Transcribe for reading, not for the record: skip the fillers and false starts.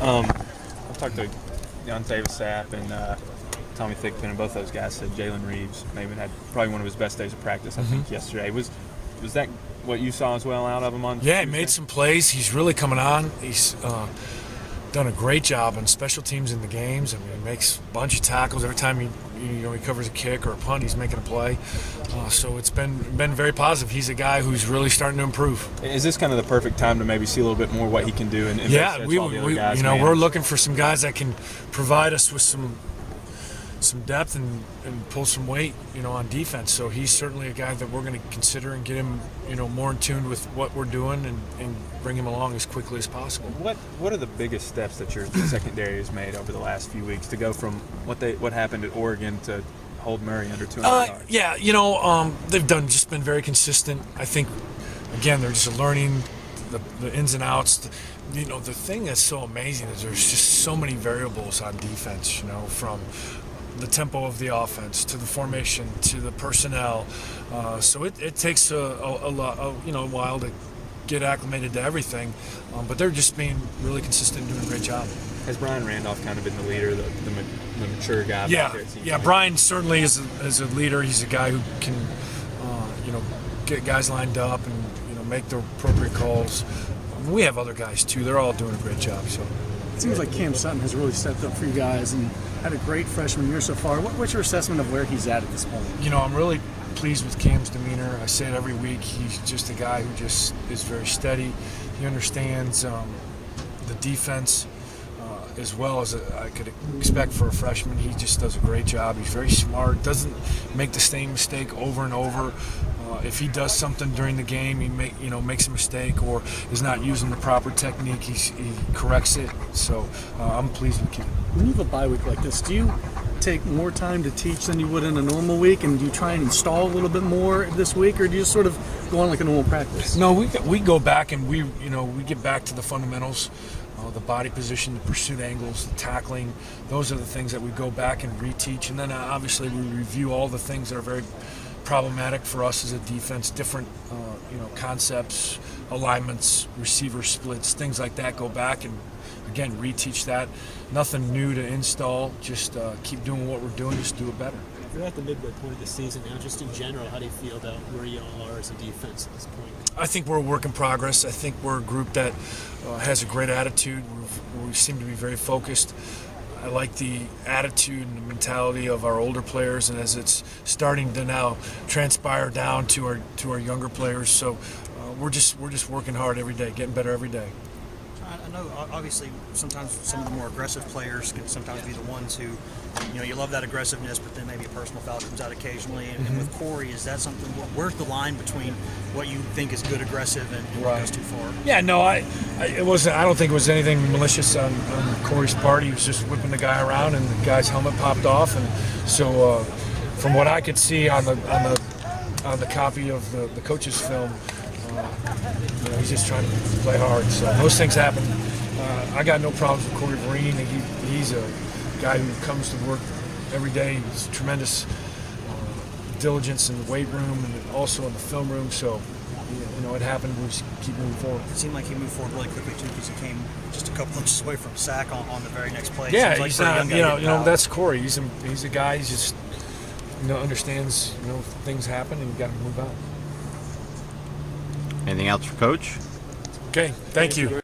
I've talked to Jancek and Tommy Thigpen, and both those guys said Jalen Reeves maybe had probably one of his best days of practice, I think, yesterday. Was that what you saw as well out of him on Yeah, Tuesday? he made some plays. He's really coming on. He's done a great job on special teams in the games. I mean, he makes a bunch of tackles. Every time he covers a kick or a punt, he's making a play. So it's been very positive. He's a guy who's really starting to improve. Is this kind of the perfect time to maybe see a little bit more what he can do? Yeah, we're looking for some guys that can provide us with some depth and pull some weight, on defense. So he's certainly a guy that we're going to consider and get him, more in tune with what we're doing and bring him along as quickly as possible. What are the biggest steps that your secondary has made over the last few weeks to go from what happened at Oregon to hold Murray under 200 yards? Yeah, they've been very consistent. I think, again, they're just learning the ins and outs. The thing that's so amazing is there's just so many variables on defense, from the tempo of the offense to the formation to the personnel. So it takes a while to get acclimated to everything. But they're just being really consistent and doing a great job. Has Brian Randolph kind of been the leader, the mature guy? Yeah. Brian certainly is a leader. He's a guy who can, get guys lined up and make the appropriate calls. We have other guys too. They're all doing a great job. So it seems like Cam Sutton has really stepped up for you guys and had a great freshman year so far. What's your assessment of where he's at this point? I'm really pleased with Cam's demeanor. I say it every week. He's just a guy who just is very steady. He understands the defense as well as I could expect for a freshman. He just does a great job. He's very smart, doesn't make the same mistake over and over. If he does something during the game, he makes a mistake or is not using the proper technique, he corrects it. So I'm pleased with Cam. When you have a bye week like this, do you take more time to teach than you would in a normal week, and do you try and install a little bit more this week, or do you just sort of go on like a normal practice? No, we go back and we get back to the fundamentals. The body position, the pursuit angles, the tackling, those are the things that we go back and reteach. And then obviously we review all the things that are very problematic for us as a defense, different concepts, alignments, receiver splits, things like that. Go back and, again, reteach that. Nothing new to install, just keep doing what we're doing, just do it better. You're at the midway point of the season now. Just in general, how do you feel about where you all are as a defense at this point? I think we're a work in progress. I think we're a group that has a great attitude. We seem to be very focused. I like the attitude and the mentality of our older players, and as it's starting to now transpire down to our younger players. So we're just working hard every day, getting better every day. I know, obviously, sometimes some of the more aggressive players can sometimes be the ones who, you love that aggressiveness, but then maybe a personal foul comes out occasionally. And with Corey, is that something? Where's the line between what you think is good aggressive and what goes too far? Yeah, no, it wasn't. I don't think it was anything malicious on Corey's part. He was just whipping the guy around, and the guy's helmet popped off. And so, from what I could see on the copy of the coach's film, he's just trying to play hard. So those things happen. I got no problems with Corey Vereen. He's a guy who comes to work every day. He's tremendous diligence in the weight room and also in the film room. So, it happened. We just keep moving forward. It seemed like he moved forward really quickly too, because he came just a couple inches away from a sack on the very next play. Yeah, like he's not. That's Corey. He's a guy. He just understands. Things happen and you got to move on. Anything else for Coach? Okay, thank you.